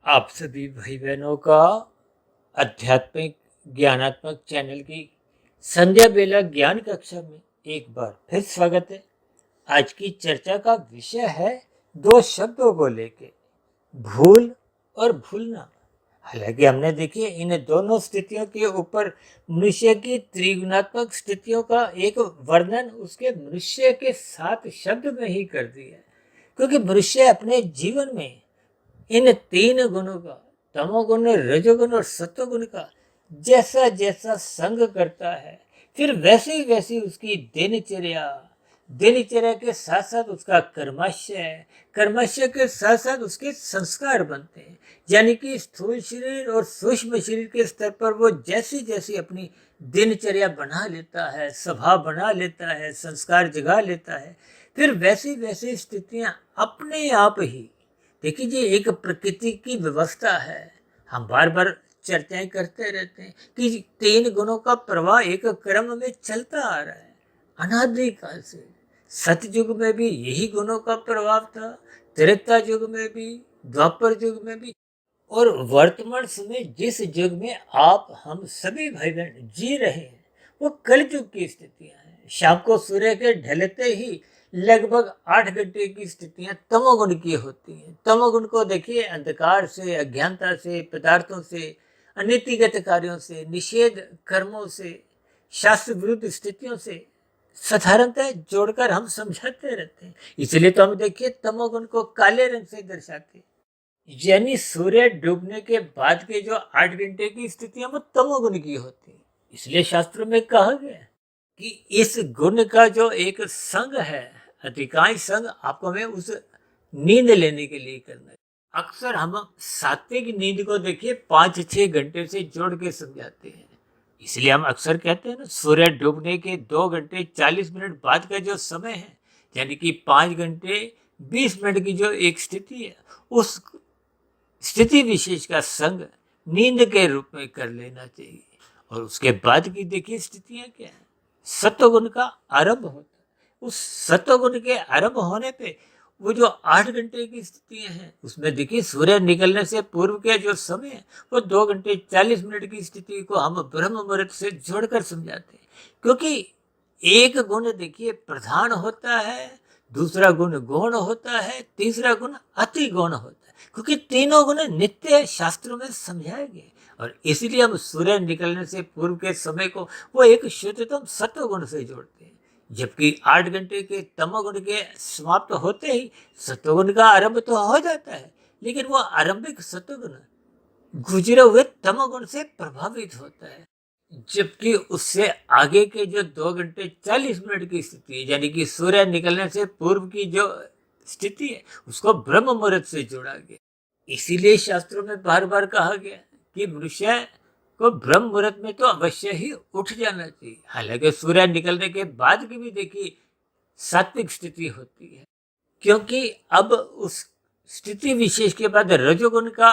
आप सभी भाई बहनों का आध्यात्मिक ज्ञानात्मक चैनल की संध्या बेला ज्ञान कक्षा में एक बार फिर स्वागत है। आज की चर्चा का विषय है दो शब्दों को लेके, भूल और भूलना। हालांकि हमने देखिए इन दोनों स्थितियों के ऊपर मनुष्य की त्रिगुणात्मक स्थितियों का एक वर्णन उसके मनुष्य के 7 शब्द में ही कर दिया है, क्योंकि मनुष्य अपने जीवन में इन 3 गुणों का, तमोगुण, रजोगुण और सत्वगुण का जैसा जैसा संग करता है, फिर वैसे वैसी उसकी दिनचर्या, दिनचर्या के साथ साथ उसका कर्माशय, कर्माशय के साथ साथ उसके संस्कार बनते हैं। यानी कि स्थूल शरीर और सूक्ष्म शरीर के स्तर पर वो जैसी जैसी अपनी दिनचर्या बना लेता है, स्वभाव बना लेता है, संस्कार जगा लेता है, फिर वैसी वैसी स्थितियां अपने आप ही, देखिए जी, एक प्रकृति की व्यवस्था है। हम बार बार चर्चाएं करते रहते हैं कि 3 गुणों का प्रवाह एक क्रम में चलता आ रहा है अनादिकाल से। सतयुग में भी यही गुणों का प्रभाव था, त्रेता युग में भी, द्वापर युग में भी, और वर्तमान समय जिस युग में आप हम सभी भाई बहन जी रहे हैं वो कल युग की स्थितियां हैं। शाम को सूर्य के ढलते ही लगभग 8 घंटे की स्थितियां तमोगुण की होती हैं। तमोगुण को देखिए अंधकार से, अज्ञानता से, पदार्थों से, अनीतिगत कार्यों से, निषेध कर्मों से, शास्त्र विरुद्ध स्थितियों से साधारणतः जोड़कर हम समझाते रहते हैं। इसलिए तो हम देखिए तमोगुण को काले रंग से दर्शाते हैं। यानी सूर्य डूबने के बाद के जो 8 घंटे की स्थितियां वो तमोगुण की होती है। इसलिए शास्त्रों में कहा गया है कि इस गुण का जो एक संग है, अधिकांश संग आपको हमें उस नींद लेने के लिए करना है। अक्सर हम सात्विक नींद को देखिए 5-6 घंटे से जोड़ के समझाते हैं। इसलिए हम अक्सर कहते हैं ना, सूर्य डूबने के 2 घंटे 40 मिनट बाद का जो समय है, यानी कि 5 घंटे 20 मिनट की जो एक स्थिति है, उस स्थिति विशेष का संग नींद के रूप में कर लेना चाहिए। और उसके बाद की देखिए स्थितियां क्या है, सत्वगुण का आरंभ होता है। उस सत्वगुण के आरंभ होने पे वो जो 8 घंटे की स्थितियां हैं, उसमें देखिए सूर्य निकलने से पूर्व के जो समय है वो 2 घंटे 40 मिनट की स्थिति को हम ब्रह्म मुहूर्त से जोड़कर समझाते हैं। क्योंकि एक गुण देखिए प्रधान होता है, दूसरा गुण गौण होता है, तीसरा गुण अति गौण होता है, क्योंकि तीनों गुण नित्य शास्त्रों में समझाए गए। और इसीलिए हम सूर्य निकलने से पूर्व के समय को वो एक शुद्धतम सत्व गुण से जोड़ते हैं, जबकि 8 घंटे के तमोगुण के समाप्त होते ही सत्वगुण का आरंभ तो हो जाता है, लेकिन वो आरंभिक सत्वगुण गुजरे हुए तमोगुण से प्रभावित होता है। जबकि उससे आगे के जो 2 घंटे 40 मिनट की स्थिति है, यानी कि सूर्य निकलने से पूर्व की जो स्थिति है, उसको ब्रह्म मुहूर्त से जोड़ा गया। इसीलिए शास्त्रों में बार बार कहा गया कि मनुष्य को ब्रह्म मुहूर्त में तो अवश्य ही उठ जाना चाहिए। हालांकि सूर्य निकलने के बाद की भी देखिए सात्विक स्थिति होती है, क्योंकि अब उस स्थिति विशेष के बाद रजोगुण का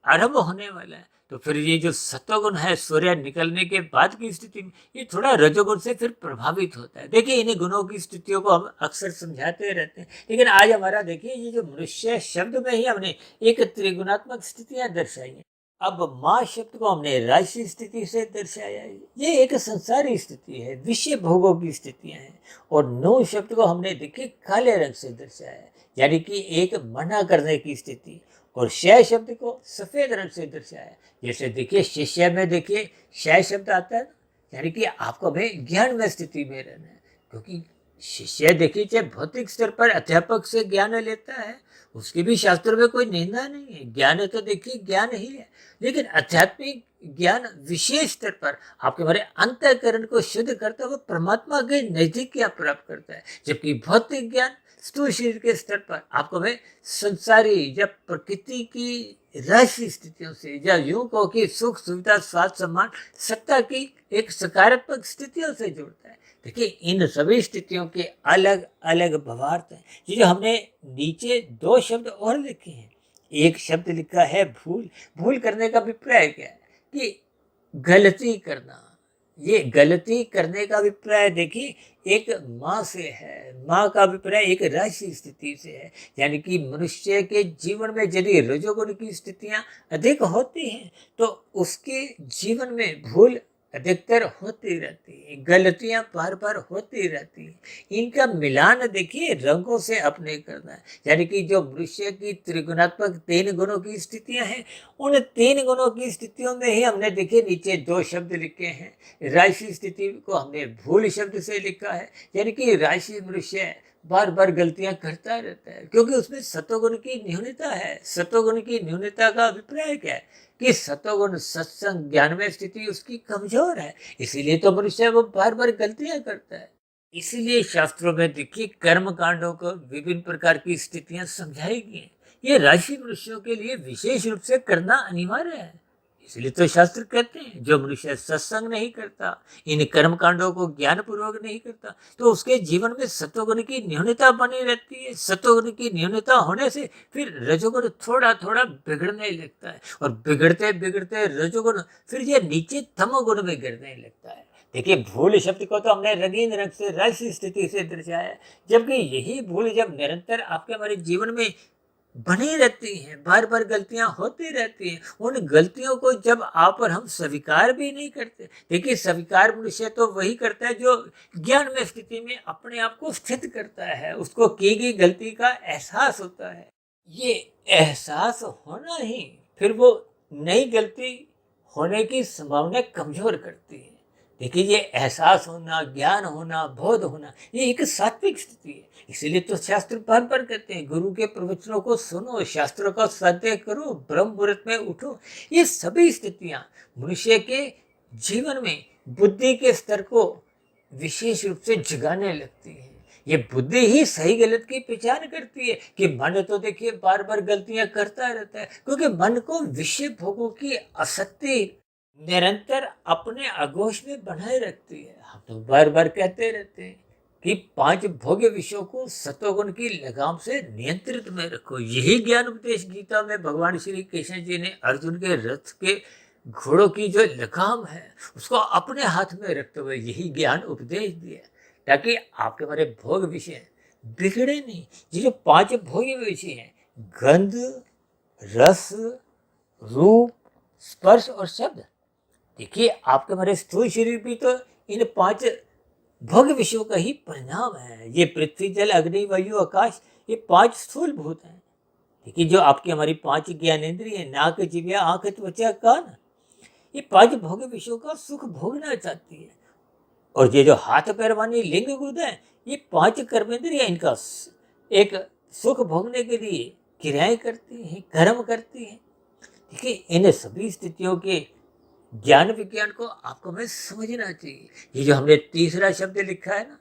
आरंभ होने वाला है। तो फिर ये जो सत्वगुण है सूर्य निकलने के बाद की स्थिति में, ये थोड़ा रजोगुण से फिर प्रभावित होता है। देखिए इन्हीं गुणों की स्थितियों को हम अक्सर समझाते रहते हैं, लेकिन आज हमारा देखिए ये जो मनुष्य शब्द में ही हमने एक त्रिगुणात्मक स्थितियां दर्शाई हैं। अब माँ शब्द को हमने राशि स्थिति से दर्शाया है, ये एक संसारी स्थिति है, विषय भोगों की स्थितियां हैं। और नो शब्द को हमने देखिए काले रंग से दर्शाया है, यानी कि एक मना करने की स्थिति। और शय शब्द को सफेद रंग से दर्शाया है। जैसे देखिए शिष्य में देखिए शय शब्द आता है, यानी कि आपको हमें ज्ञान में स्थिति में रहना है। क्योंकि शिष्य देखिए चाहे भौतिक स्तर पर अध्यापक से ज्ञान लेता है, उसकी भी शास्त्रों में कोई निंदा नहीं है, ज्ञान तो देखिए ज्ञान ही है। लेकिन आध्यात्मिक ज्ञान विशेष स्तर पर आपके हमारे अंतःकरण को शुद्ध करता हुआ परमात्मा के नजदीक क्या प्राप्त करता है, जबकि भौतिक ज्ञान स्थूल शरीर के स्तर पर आपको हमें संसारी या प्रकृति की रहस्य स्थितियों से, या यूं कहो कि सुख सुविधा स्वास्थ्य सम्मान सत्ता की एक सकारात्मक स्थितियों से जोड़ता है। देखिए इन सभी स्थितियों के अलग अलग भावार्थ हैं। ये जो हमने नीचे 2 शब्द और लिखे हैं, एक शब्द लिखा है भूल। भूल करने का अभिप्राय क्या है कि गलती करना, ये गलती करने का अभिप्राय देखिए एक माँ से है, माँ का अभिप्राय एक राशि स्थिति से है। यानी कि मनुष्य के जीवन में यदि रजोगुण की स्थितियां अधिक होती हैं तो उसके जीवन में भूल अधिकतर होती रहती है, गलतियां बार बार होती रहती हैं। इनका मिलान देखिए रंगों से अपने करना है। यानी कि जो मनुष्य की त्रिगुणात्मक 3 गुणों की स्थितियां हैं, उन 3 गुणों की स्थितियों में ही हमने देखिए नीचे 2 शब्द लिखे हैं। राशि स्थिति को हमने भूल शब्द से लिखा है। यानी कि राशि मनुष्य बार बार गलतियां करता रहता है क्योंकि उसमें सतोगुण की न्यूनता है। सतोगुण की न्यूनता का अभिप्राय क्या है कि सतोगुण सत्संग ज्ञान में स्थिति उसकी कमजोर है, इसीलिए तो मनुष्य वो बार बार गलतियां करता है। इसीलिए शास्त्रों में देखिए कर्म कांडों को विभिन्न प्रकार की स्थितियां समझाई गई हैं। ये राशि मनुष्यों के लिए विशेष रूप से करना अनिवार्य है। इसलिए तो शास्त्र कहते हैं जो मनुष्य सत्संग नहीं करता, इन कर्म कांडों को ज्ञान पूर्वक नहीं करता, तो उसके जीवन में सत्वगुण की न्यूनता बनी रहती है। सत्वगुण की न्यूनता होने से फिर रजोगुण थोड़ा थोड़ा बिगड़ने लगता है और बिगड़ते बिगड़ते रजोगुण फिर ये नीचे तमोगुण में गिरने लगता है। देखिए भूल शब्द को तो हमने रंगीन रंग से राशि स्थिति से दर्शाया, जबकि यही भूल जब निरंतर आपके हमारे जीवन में बनी रहती हैं, बार बार गलतियां होती रहती हैं, उन गलतियों को जब आप और हम स्वीकार भी नहीं करते। देखिए स्वीकार मनुष्य तो वही करता है जो ज्ञान में स्थिति में अपने आप को स्थित करता है, उसको की गई गलती का एहसास होता है। ये एहसास होना ही फिर वो नई गलती होने की संभावना कमजोर करती है। देखिए ये एहसास होना, ज्ञान होना, बोध होना, ये एक सात्विक स्थिति है। इसीलिए तो शास्त्र बार बार कहते हैं गुरु के प्रवचनों को सुनो, शास्त्रों का स्वाध्याय करो, ब्रह्म मुहूर्त में उठो। ये सभी स्थितियां मनुष्य के जीवन में बुद्धि के स्तर को विशेष रूप से जगाने लगती है। ये बुद्धि ही सही गलत की पहचान करती है कि मन तो देखिए बार बार गलतियां करता रहता है क्योंकि मन को विषय भोगों की आसक्ति निरंतर अपने आगोश में बनाए रखती है। हम तो बार बार कहते रहते हैं कि 5 भोग्य विषयों को सतोगुण की लगाम से नियंत्रित में रखो। यही ज्ञान उपदेश गीता में भगवान श्री कृष्ण जी ने अर्जुन के रथ के घोड़ों की जो लगाम है उसको अपने हाथ में रखते हुए यही ज्ञान उपदेश दिया ताकि आपके हमारे भोग विषय बिगड़े नहीं। ये जो 5 भोग्य विषय हैं, गंध, रस, रूप, स्पर्श और शब्द, देखिए आपके हमारे स्थूल शरीर भी तो इन 5 भोग विषयों का ही परिणाम है। ये पृथ्वी, जल, अग्नि, वायु, आकाश, ये 5 स्थूल भूत हैं। देखिए जो आपकी हमारी 5 ज्ञानेंद्रिय, नाक, जिह्वा, आंख, त्वचा, कान, ये 5 भोग विषयों का सुख भोगना चाहती है। और ये जो हाथ पैर वाली लिंग गुद है, ये 5 कर्मेंद्रिय इनका एक सुख भोगने के लिए क्रियाएं करती हैं, कर्म करती हैं। देखिए इन सभी स्थितियों के ज्ञान विज्ञान को आपको हमें समझना चाहिए। ये जो हमने तीसरा शब्द लिखा है ना,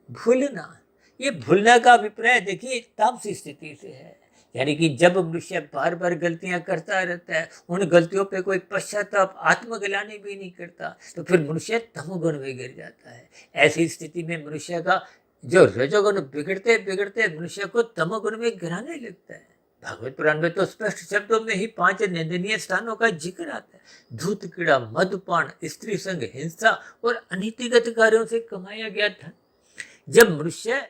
भूलना, ये भूलना का अभिप्राय देखिए तामसी स्थिति से है। यानी कि जब मनुष्य बार बार गलतियां करता रहता है, उन गलतियों पे कोई पश्चाताप, आत्मग्लानि भी नहीं करता, तो फिर मनुष्य तमोगुण में गिर जाता है। ऐसी स्थिति में मनुष्य का जो रजोगुण बिगड़ते बिगड़ते मनुष्य को तमोगुण में गिराने लगता है। भागवत पुराण में तो स्पष्ट शब्दों में ही 5 निंदनीय स्थानों का जिक्र आता है। धूत कीड़ा, मधुपान, स्त्री संग, हिंसा और अनीतिगत कार्यों से कमाया गया धन। जब मनुष्य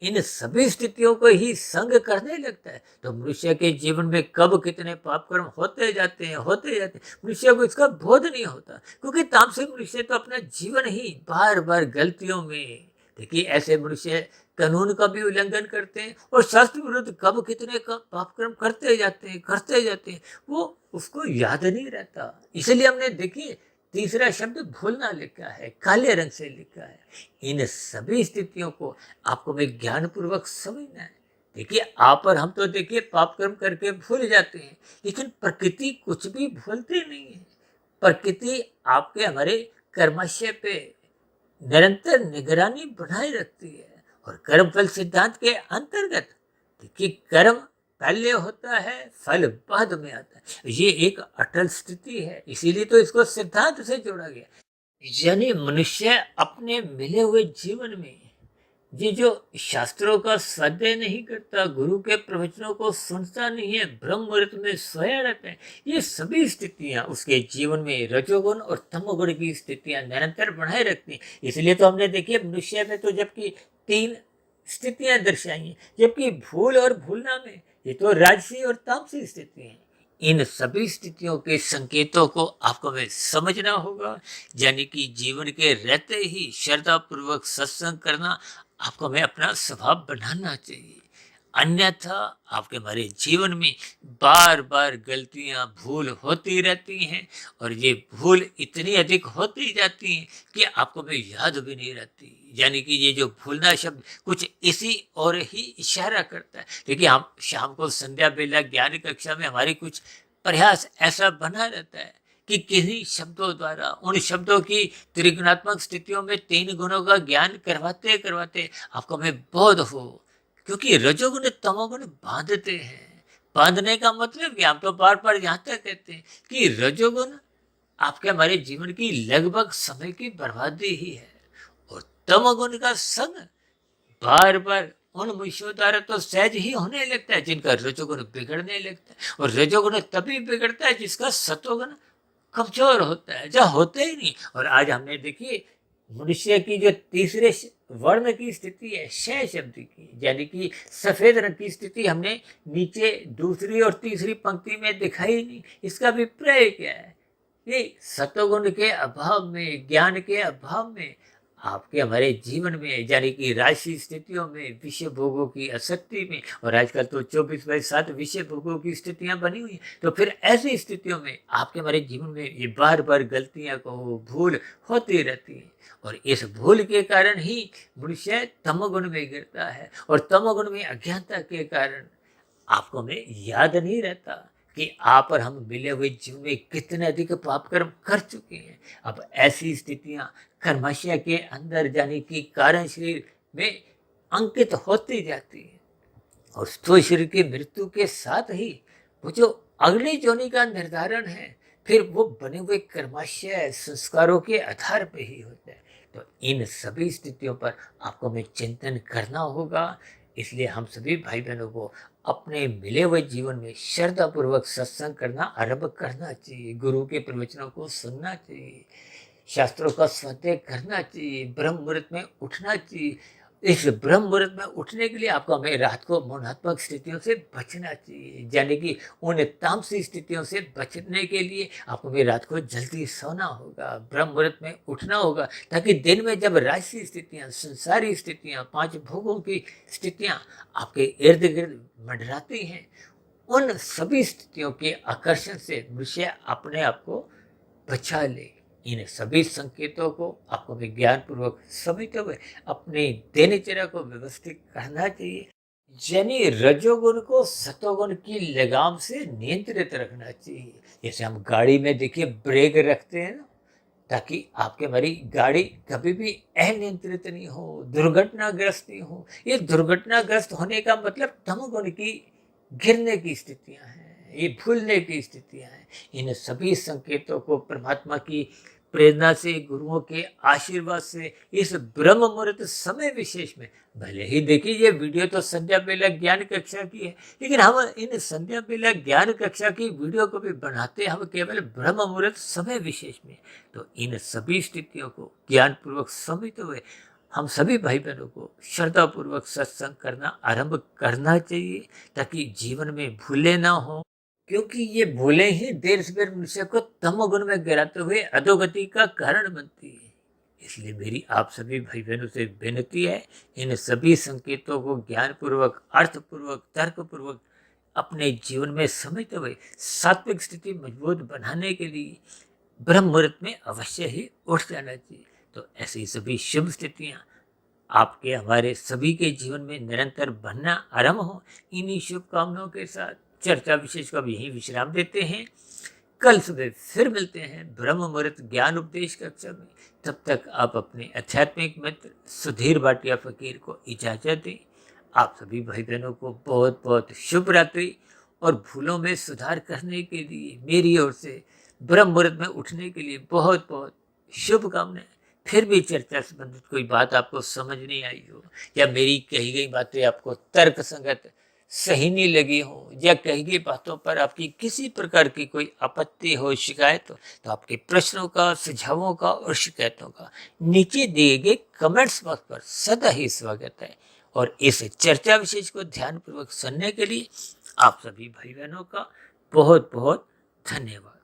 इन सभी स्थितियों को ही संग करने लगता है तो मनुष्य के जीवन में कब कितने पाप कर्म होते जाते हैं मनुष्य को इसका बोध नहीं होता क्योंकि तामसिक मनुष्य तो अपना जीवन ही बार बार गलतियों में, देखिए ऐसे मनुष्य कानून का भी उल्लंघन करते हैं और शास्त्र विरुद्ध कब कितने का पाप कर्म करते जाते हैं, वो उसको याद नहीं रहता। इसलिए हमने देखिए तीसरा शब्द भूलना लिखा है, काले रंग से लिखा है। इन सभी स्थितियों को आपको मैं ज्ञान पूर्वक समझना है। देखिए आप और हम तो देखिए पाप कर्म करके भूल जाते हैं, लेकिन प्रकृति कुछ भी भूलती नहीं है। प्रकृति आपके हमारे कर्मशय पे निरंतर निगरानी बनाए रखती है और कर्मफल सिद्धांत के अंतर्गत देखिए कर्म पहले होता है, फल बाद में आता है। ये एक अटल स्थिति है, इसीलिए तो इसको सिद्धांत से जोड़ा गया। यानी मनुष्य अपने मिले हुए जीवन में ये जो शास्त्रों का स्वाध्याय नहीं करता, गुरु के प्रवचनों को सुनता नहीं है, ब्रह्म मुहूर्त में सोया रहता है, ये सभी स्थितियां उसके जीवन में रजोगुण और तमोगुण की स्थितियां निरंतर बनाए रखती हैं। इसलिए तो हमने देखिए मनुष्य में तो जबकि 3 स्थितियां दर्शाई हैं, जबकि भूल और भूलना में ये तो राजसी और तामसी स्थिति है। इन सभी स्थितियों के संकेतों को आपको हमें समझना होगा, यानी कि जीवन के रहते ही श्रद्धा पूर्वक सत्संग करना आपको हमें अपना स्वभाव बनाना चाहिए। अन्यथा आपके हमारे जीवन में बार बार गलतियां भूल होती रहती हैं, और ये भूल इतनी अधिक होती जाती हैं कि आपको भी याद भी नहीं रहती। यानी कि ये जो भूलना शब्द कुछ इसी और ही इशारा करता है। देखिए, हम शाम को संध्या बेला ज्ञान कक्षा में हमारी कुछ प्रयास ऐसा बना रहता है कि किन्हीं शब्दों द्वारा उन शब्दों की त्रिगुणात्मक स्थितियों में 3 गुणों का ज्ञान करवाते करवाते आपको हमें बोध हो, क्योंकि रजोगुण तमोगुण बांधते हैं। बांधने का मतलब हम तो बार बार यहाँ तक कहते हैं कि रजोगुण आपके हमारे जीवन की लगभग समय की बर्बादी ही है, और तमोगुण का संग बार बार उन मनुष्यों द्वारा तो सहज ही होने लगता है जिनका रजोगुण बिगड़ने लगता है, और रजोगुण तभी बिगड़ता है जिसका सतोगुण कमजोर होता है, जहाँ होते ही नहीं। और आज हमने देखिए मनुष्य की जो तीसरे वर्ण की स्थिति है, क्षय शब्द की, यानी कि सफेद रंग की स्थिति हमने नीचे दूसरी और तीसरी पंक्ति में दिखाई नहीं। इसका अभिप्राय क्या है? ये सतोगुण के अभाव में, ज्ञान के अभाव में आपके हमारे जीवन में, यानी कि राशि स्थितियों में, विषय भोगों की आसक्ति में, और आजकल तो 24/7 विषय भोगों की स्थितियां बनी हुई हैं, तो फिर ऐसी स्थितियों में आपके हमारे जीवन में ये बार बार गलतियां कहो, भूल होती रहती है, और इस भूल के कारण ही मनुष्य तमोगुण में गिरता है, और तमोगुण में अज्ञानता के कारण आपको में याद नहीं रहता कि आप और हम मिले हुए जीवन में कितने अधिक पाप कर्म कर चुके हैं। अब ऐसी स्थितियां कर्माशय के अंदर, यानी कि कारण शरीर में अंकित होती जाती है, और स्थूल शरीर की मृत्यु के साथ ही वो जो अगली जोनि का निर्धारण है, फिर वो बने हुए कर्माशय संस्कारों के आधार पे ही होता है। तो इन सभी स्थितियों पर आपको हमें चिंतन करना होगा। इसलिए हम सभी भाई बहनों को अपने मिले हुए जीवन में श्रद्धा पूर्वक सत्संग करना आरंभ करना चाहिए, गुरु के प्रवचनों को सुनना चाहिए, शास्त्रों का स्वाध्याय करना चाहिए, ब्रह्म मुहूर्त में उठना चाहिए। इस ब्रह्म मुहूर्त में उठने के लिए आपको हमें रात को मौनात्मक स्थितियों से बचना चाहिए, यानी कि उन तामसी स्थितियों से बचने के लिए आपको हमें रात को जल्दी सोना होगा, ब्रह्म मुहूर्त में उठना होगा, ताकि दिन में जब राजसी स्थितियां, संसारी स्थितियां, 5 भोगों की स्थितियां आपके इर्द गिर्द मंडराती हैं, उन सभी स्थितियों के आकर्षण से मनुष्य अपने आप को बचा ले। इन सभी संकेतों को आपको विज्ञान पूर्वक समझते हुए अपने दिनचर्या को व्यवस्थित करना चाहिए, यानी रजोगुण को सतोगुण की लगाम से नियंत्रित रखना चाहिए। जैसे हम गाड़ी में देखिए ब्रेक रखते हैं ना, ताकि आपके हमारी गाड़ी कभी भी अनियंत्रित नहीं हो, दुर्घटनाग्रस्त नहीं हो। ये दुर्घटनाग्रस्त होने का मतलब तमोगुण की गिरने की स्थितियां हैं, ये भूलने की स्थितियां हैं। इन सभी संकेतों को परमात्मा की प्रेरणा से, गुरुओं के आशीर्वाद से, इस ब्रह्म मुहूर्त समय विशेष में, भले ही देखिए ये वीडियो तो संध्या बेला ज्ञान कक्षा की है, लेकिन हम इन संध्या बेला ज्ञान कक्षा की वीडियो को भी बनाते हम केवल ब्रह्म मुहूर्त समय विशेष में। तो इन सभी स्थितियों को ज्ञान पूर्वक समझते हुए हम सभी भाई बहनों को श्रद्धा पूर्वक सत्संग करना आरंभ करना चाहिए, ताकि जीवन में भूले ना हो, क्योंकि ये भूले ही देर से देर मनुष्य को तमोगुण में गिराते हुए अधोगति का कारण बनती है। इसलिए मेरी आप सभी भाई बहनों से विनती है, इन सभी संकेतों को ज्ञान पूर्वक, अर्थ पूर्वक, तर्क पूर्वक अपने जीवन में समझते हुए सात्विक स्थिति मजबूत बनाने के लिए ब्रह्म मुहूर्त में अवश्य ही उठ जाना चाहिए। तो ऐसी सभी शुभ स्थितियां आपके हमारे सभी के जीवन में निरंतर बनना आरंभ हो। इन्हीं शुभकामनाओं के साथ चर्चा विशेष को अब यहीं विश्राम देते हैं। कल सुबह फिर मिलते हैं ब्रह्म मुहूर्त ज्ञान उपदेश कक्षा में। तब तक आप अपने आध्यात्मिक मित्र सुधीर भाटिया फकीर को इजाजत दें। आप सभी भाई बहनों को बहुत बहुत शुभ रात्रि, और भूलों में सुधार करने के लिए मेरी ओर से ब्रह्म मुहूर्त में उठने के लिए बहुत बहुत शुभकामनाएं। फिर भी चर्चा से संबंधित कोई बात आपको समझ नहीं आई हो, या मेरी कही गई बातें आपको तर्क संगत सही नहीं लगी हो, या कही गई बातों पर आपकी किसी प्रकार की कोई आपत्ति हो, शिकायत हो, तो आपके प्रश्नों का, सुझावों का और शिकायतों का नीचे दिए गए कमेंट्स बॉक्स पर सदा ही स्वागत है। और इस चर्चा विशेष को ध्यानपूर्वक सुनने के लिए आप सभी भाई बहनों का बहुत बहुत धन्यवाद।